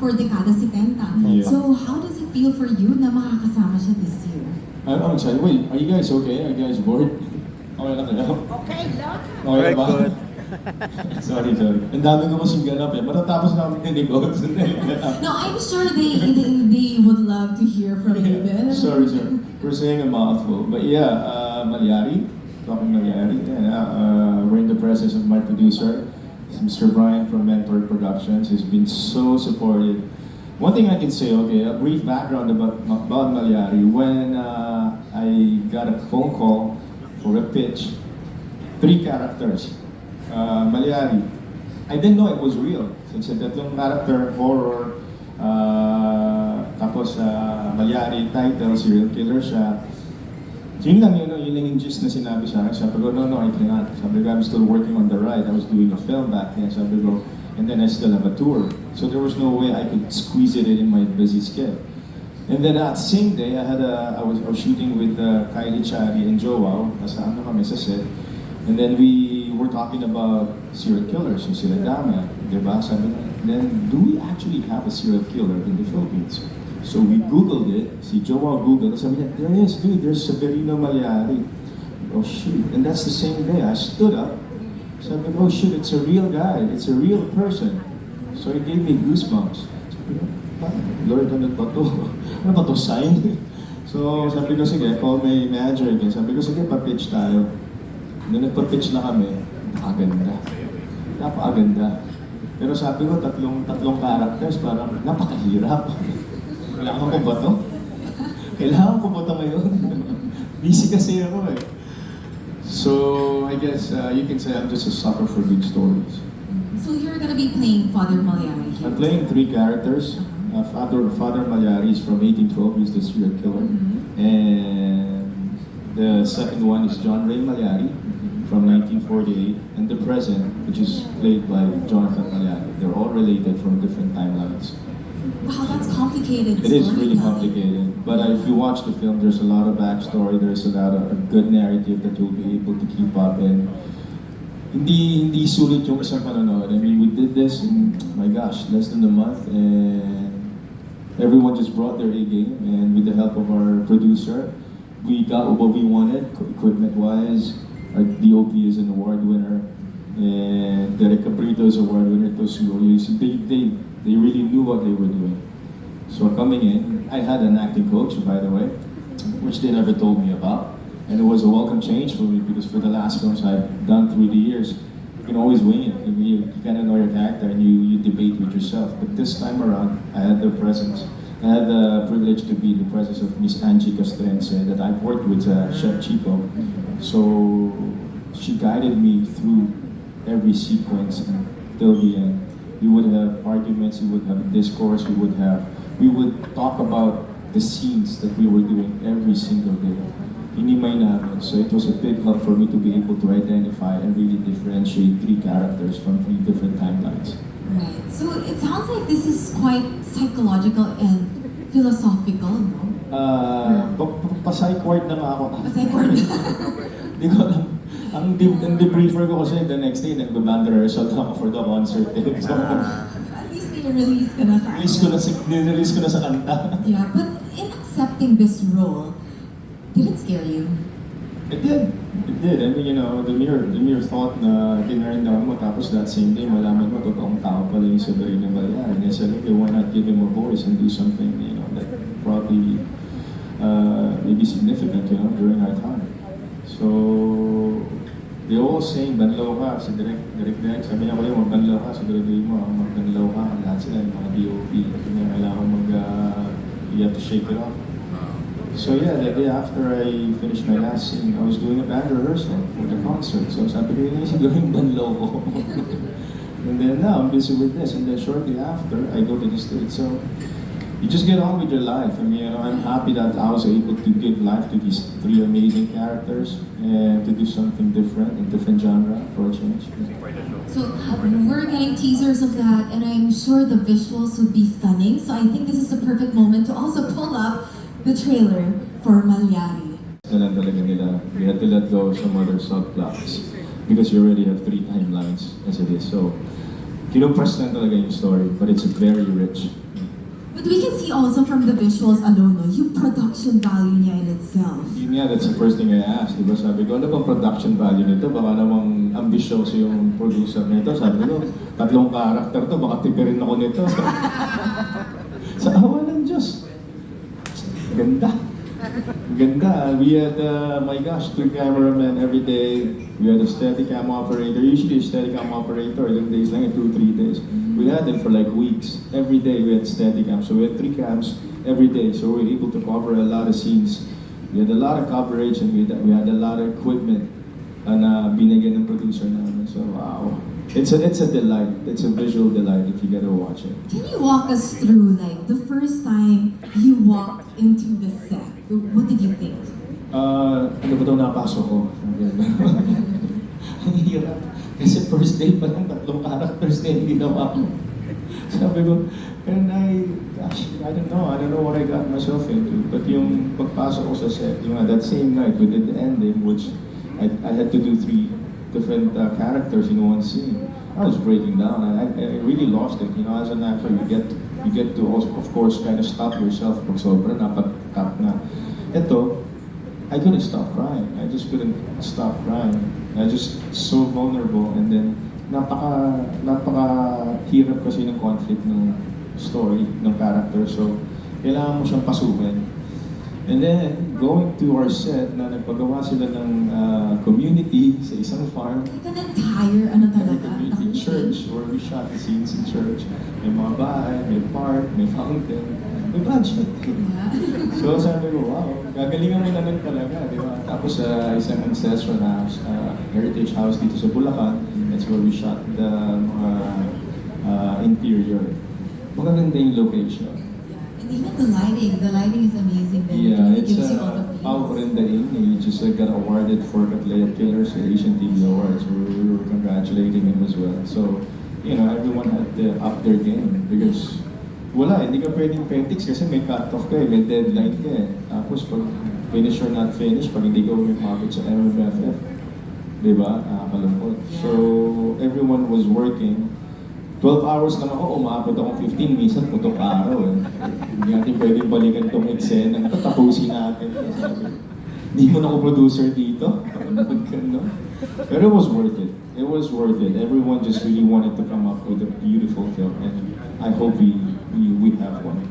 for dekada 70. Yeah. So how does it feel for you na makakasama siya this year? I'm excited. Wait, are you guys okay? Are you guys bored? Okay na kayo? Okay lang. Okay ba? Sorry. Ang dami ko kasing ganap eh. Matatapos na kami ni Nicole. No, I'm sure they would love to hear from you then. Sorry. We're saying a mouthful. But yeah, Mallari. Talking Mallari. We're in the presence of my producer, Mr. Brian from Mentor Productions. He's been so supportive. One thing I can say, okay, a brief background about Mallari. When I got a phone call for a pitch, 3 characters. Mallari. I didn't know it was real. Since tatlong character, horror, tapos Mallari title, serial killer siya. Yun lang yung gist na sinabi sa akin. Sabi ko, no, I cannot. Sabi ko, I'm still working on the ride. I was doing a film back then. Sabi ko, and then I still have a tour. So there was no way I could squeeze it in my busy schedule. And then that same day, I was shooting with Kylie Chari and Joao. Kasama kami sa set. And then we were talking about serial killers, yung sila Dama, diba? Sabi na, then, do we actually have a serial killer in the Philippines? So we Googled it, si Joao Googled it, sabi niya, there is, dude, there's Severino Mallari. Oh shoot, and that's the same day, I stood up, sabi ko, oh shoot, it's a real guy, it's a real person. So it gave me goosebumps. Sabi ko, Lord, ano ba to? Ano ba to, sign? So sabi ko, sige, call my manager again. Sabi ko, sige, pa-pitch tayo. Nung nagpa-pitch na kami, napakaganda. Pero sabi ko, tatlong characters, parang napakahirap. Kailangan ko ba to? Kailangan ko ba to ngayon? Busy kasi ako eh. So, I guess you can say I'm just a sucker for good stories. So you're gonna be playing Father Mallari here? I'm playing 3 characters. Father Mallari is from 1812, he's the serial killer. And the second one is John Ray Mallari from 1948, and the present, which is played by Jonathan Mallari. They're all related from different timelines. Wow, that's complicated. It is really complicated, but if you watch the film, there's a lot of backstory, there's a lot of a good narrative that you'll be able to keep up, and hindi sulit yung isang panonood. I mean, we did this in, my gosh, less than a month, and everyone just brought their A game, and with the help of our producer, we got what we wanted, equipment-wise. Our DOP is an award winner, and Derek Cabrito is award winner. They really knew what they were doing. So coming in, I had an acting coach, by the way, which they never told me about, and it was a welcome change for me because for the last films I've done through the years, you can always wing it. You kind of know your character and you debate with yourself. But this time around, I had the presence. I had the privilege to be in the presence of Miss Angie Castrense that I've worked with Chef Chico. So she guided me through every sequence until the end. We would have arguments, we would have discourse, we would talk about the scenes that we were doing every single day. Hinimay namin. So it was a big help for me to be able to identify and really differentiate 3 characters from 3 different timelines. Right. So it sounds like this is quite psychological and philosophical, no? Pa-psych ward na nga ako. Psych ward. Di ko alam. Ang debriefer ko kasi the next day, nag-band rehearsal ako for the concert. So, at least nire-release ka na tayo. Nirelease ko na sa kanta. Yeah, but in accepting this role, did it scare you? It did. I mean, the mere thought na tinurn down mo, tapos that same day, malaman mo, totoong tao pala yung Severino Mallari. And I said, okay, why not give him a voice and do something, that probably maybe significant, during our time. So, they all saying, banlaw ka, si Direk, sabi niya ko yung magbanlaw ka, siguraduhin mo, magbanlaw ka, lahat sila, yung mga DOP, kailangan you have to shake it off. So yeah, the day after I finished my last scene, I was doing a band rehearsal for the concert. So sabi ko yun yung banlaw ko. And then now I'm busy with this. And then shortly after, I go to the States. So you just get on with your life. I mean, I'm happy that I was able to give life to these 3 amazing characters and to do something different, a different genre for a change. So we're getting teasers of that, and I'm sure the visuals would be stunning. So I think this is a perfect moment to also pull up the trailer for Mallari. Talaga nila, we had to let go of some other subplots because you already have 3 timelines as it is. So, kinumpress lang talaga yung story, but it's very rich. But we can see also from the visuals alone, no, yung production value niya in itself. Yun nga, that's the first thing I asked. Diba sabi ko, ano bang production value nito? Baka namang ambisyoso yung producer nito. Sabi ko, 3 karakter to, baka tipirin ako nito. Sa awa ng Diyos. Ganda. Ganda. We had, my gosh, 2 cameramen every day. We had a Steadicam operator. Usually a Steadicam operator, ilang days lang, 2-3 days. We had them for like weeks. Every day we had Steadicam. So we had 3 cams every day. So we were able to cover a lot of scenes. We had a lot of coverage and we had a lot of equipment na binigyan ng producer namin. So wow. It's a delight. It's a visual delight if you get to watch it. Can you walk us through like the first time you walked into the set? What did you think? Ano ba daw napasok ko? Ang hirap. Kasi first day pa lang 3 characters na yung ginawa ko. Sabi ko, and gosh, I don't know what I got myself into. But yung pagpasok ko sa set, that same night we did the ending, which I had to do 3 different characters in one scene. I was breaking down. I really lost it. As an actor, you get to also, of course, kind of stop yourself pag sobra napat-tap na. Ito, I couldn't stop crying. I just couldn't stop crying. I just so vulnerable, and then napaka hirap kasi ng conflict ng story ng character. So kailangan mo siyang pasukin. And then, going to our set na nagpagawa sila ng community sa isang farm. Like an entire, Community church, where we shot the scenes in church. May mga bahay, may park, may fountain, may budget. So sabi ko, wow, gagalingan mo na lang talaga, di ba? Tapos isang ancestral house, heritage house dito sa Bulacan. That's where we shot the mga interior. Magaganda yung location. Even the lighting is amazing. Yeah, it it's gives you all the power in the in. He just got awarded for Catlea Killers at Asian TV Awards. We were congratulating him as well. So, everyone had to up their game because hindi ka pwedeng petix kasi may cut-off ka may deadline ka Tapos pag finish or not finish, pag hindi ka umipapit sa MMFF, di ba? Nakakalungkot. So, everyone was working. 12 hours lang ako, umabot ako 15, minsan putong araw Hindi natin pwedeng balikan itong eksena. Tapusin natin. Hindi mo na ako producer dito. Pero it was worth it. It was worth it. Everyone just really wanted to come up with a beautiful film, and I hope we have one.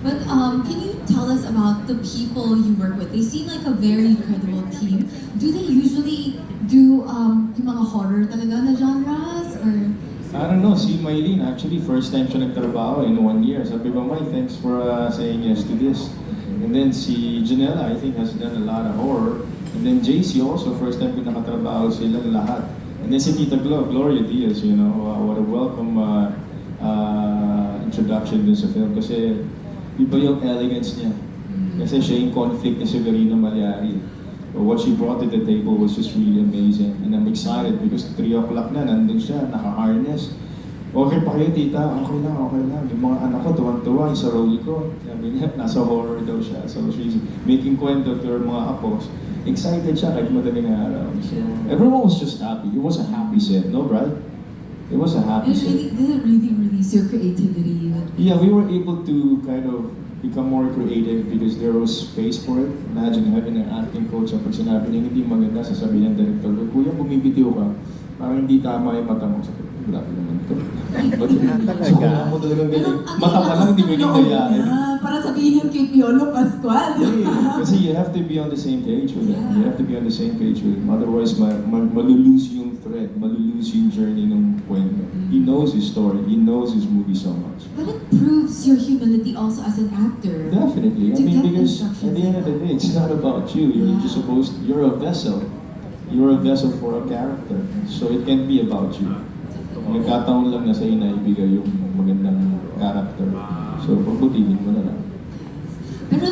But can you tell us about the people you work with? They seem like a very credible team. Do they usually do yung mga horror talaga na genres? Or I don't know, si Maylene, actually, first time siya nagtrabaho in 1 year. Sabi ko, May, thanks for saying yes to this. And then si Janela, I think, has done a lot of horror. And then JC also, first time ko nakatrabaho silang lahat. And then si Tita Gloria Diaz, what a welcome introduction dun sa film. Kasi iba yung elegance niya. Kasi siya yung conflict ni Severino Mallari. What she brought to the table was just really amazing. And I'm excited because 3 o'clock na, nandun siya, naka-harness. Okay pa kayo, tita? Okay lang. Yung mga anak ko, tuwang-tuwa, sa role ko. Sabi niya, nasa horror daw siya. So she's making kwento to her mga apos. Excited siya kahit madaling araw. So everyone was just happy. It was a happy set, no, Brad? It was a happy set. Did it really release your creativity? Yeah, we were able to kind of become more creative because there was space for it. Imagine having an acting coach pag sinabi niya hindi maganda, sasabihin ng director, Kuya, bumibitiw ka. Parang hindi tama yung mata mo. Grabe naman ito. So, kailangan mo talagang ganyan. Mata pa lang, hindi mo yung dayain. Para sabihin kay Piolo Pascual. Kasi you have to be on the same page with him. You have to be on the same page with him. Otherwise, malulose yung thread, malulose yung journey ng kwento. He knows his story. He knows his movie so much. But it proves your humility also as an actor. Definitely. I mean, because at the end of the day, it's not about you. You're a vessel. You're a vessel for a character. So it can't be about you. Nagkataon lang na sa'yo na ibigay yung magandang character. So, pagbutihin mo na lang. Pero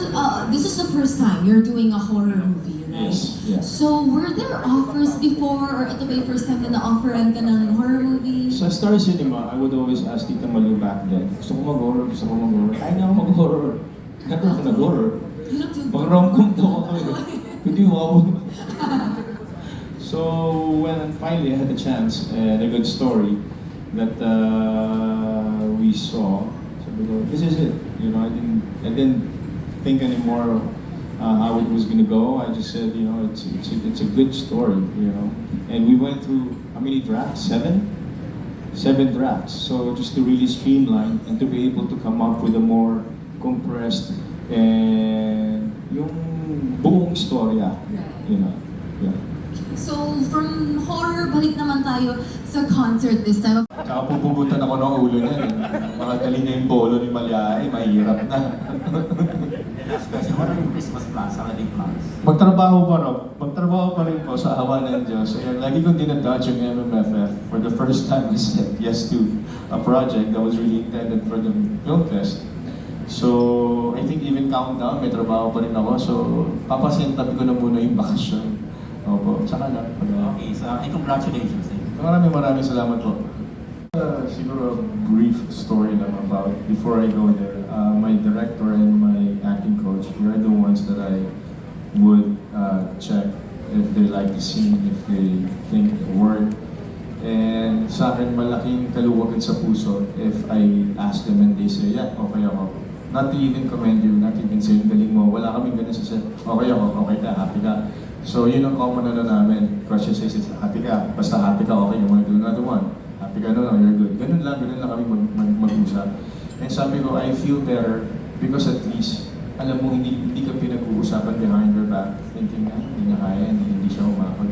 this is the first time you're doing a horror movie, right? Yes, yeah. So, were there offers before, or ito ba yung first time na na-offeran ka ng horror movie? Sa Star Cinema, I would always ask Tita Malu back then, gusto ko mag-horror. Kaya niya ako mag-horror. Nagkaroon ako nag-horror. Pang-rom-com daw ako. Hindi mo. So, when finally I had the chance and a good story that we saw, sabi This is it. You know, I didn't think anymore how it was gonna go. I just said, you know, it's a good story. You know, and we went through how many drafts? Seven drafts. So just to really streamline and to be able to come up with a more compressed and yung buong istorya. You know, yeah. So, from horror, balik naman tayo sa concert this time. Tsaka pupugutan ako ng ulo niya. Mga dali niya yung polo ni Mallari, mahirap na. Last question, what are your Christmas plans? Holiday plans? Magtrabaho pa rin po sa awa ng Diyos. Ayan, lagi kong dinadodge yung MMFF. For the first time, I said yes to a project that was really intended for the film fest. So, I think even countdown, may trabaho pa rin ako. So, papasintabi ko na muna yung bakasyon. Opo, saka lang. Okay, so congratulations. Maraming salamat po. Siguro a brief story lang about before I go there. My director and my acting coach, they're the ones that I would check if they like the scene, if they think it worked. And sa akin, malaking kaluwagan sa puso if I ask them and they say, yeah, okay ako. Not to even commend you, not even say, galing mo, wala kaming ganun sa set, okay ako, okay ka, happy ka. So yun ang common namin. Question says, happy ka, basta happy ka, okay, you wanna do another one. Happy ka, no, you're good. Ganun lang kami mag-usap. And sabi ko, I feel better because at least, alam mo, hindi ka pinag-uusapan behind your back, thinking na hindi niya kaya, hindi siya umapag.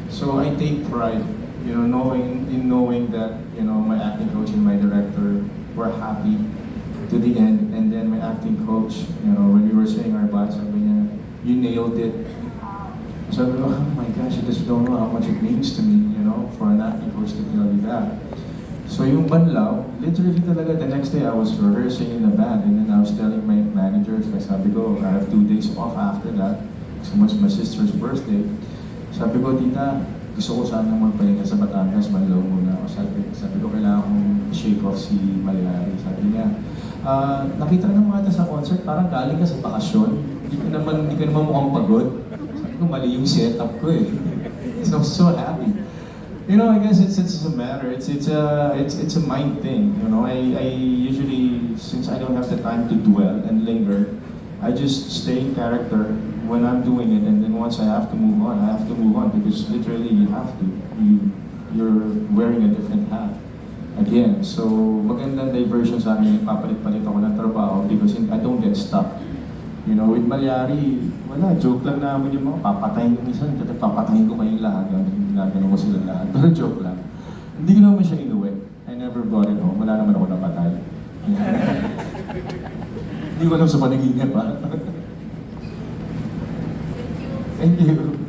So I take pride, you know, knowing that, you know, my acting coach and my director were happy to the end. And then my acting coach, you know, when we were saying our bye, sabi niya, you nailed it. Sabi ko, oh my gosh, you just don't know how much it means to me, you know, for an acting coach to tell you that. So yung banlaw, literally talaga, the next day I was rehearsing in the band and then I was telling my managers, sabi ko, I have 2 days off after that. So much my sister's birthday. Sabi ko, tita, gusto ko sana magpahinga sa Batangas, banlaw muna ako. Sabi ko, kailangan kong shake off si Mallari. Sabi niya, nakita na mga sa concert, parang galing ka sa bakasyon. Hindi ka naman mukhang pagod. Mali yung setup ko eh. So I'm so happy. You know, I guess it's a matter. It's a mind thing. You know, I usually, since I don't have the time to dwell and linger, I just stay in character when I'm doing it, and then once I have to move on, I have to move on because literally you have to. You're wearing a different hat again. So magandang diversion sa akin. Papalit-palit ako ng trabaho because I don't get stuck. You know, with Mallari, wala, joke lang namin yung mga papatayin ko minsan, papatayin ko kayong lahat, ginagano ko sila lahat, pero joke lang. Hindi ko naman siya inuwi. I never brought it home, wala naman ako napatay. Hindi ko alam sa panaginip, ha? Thank you.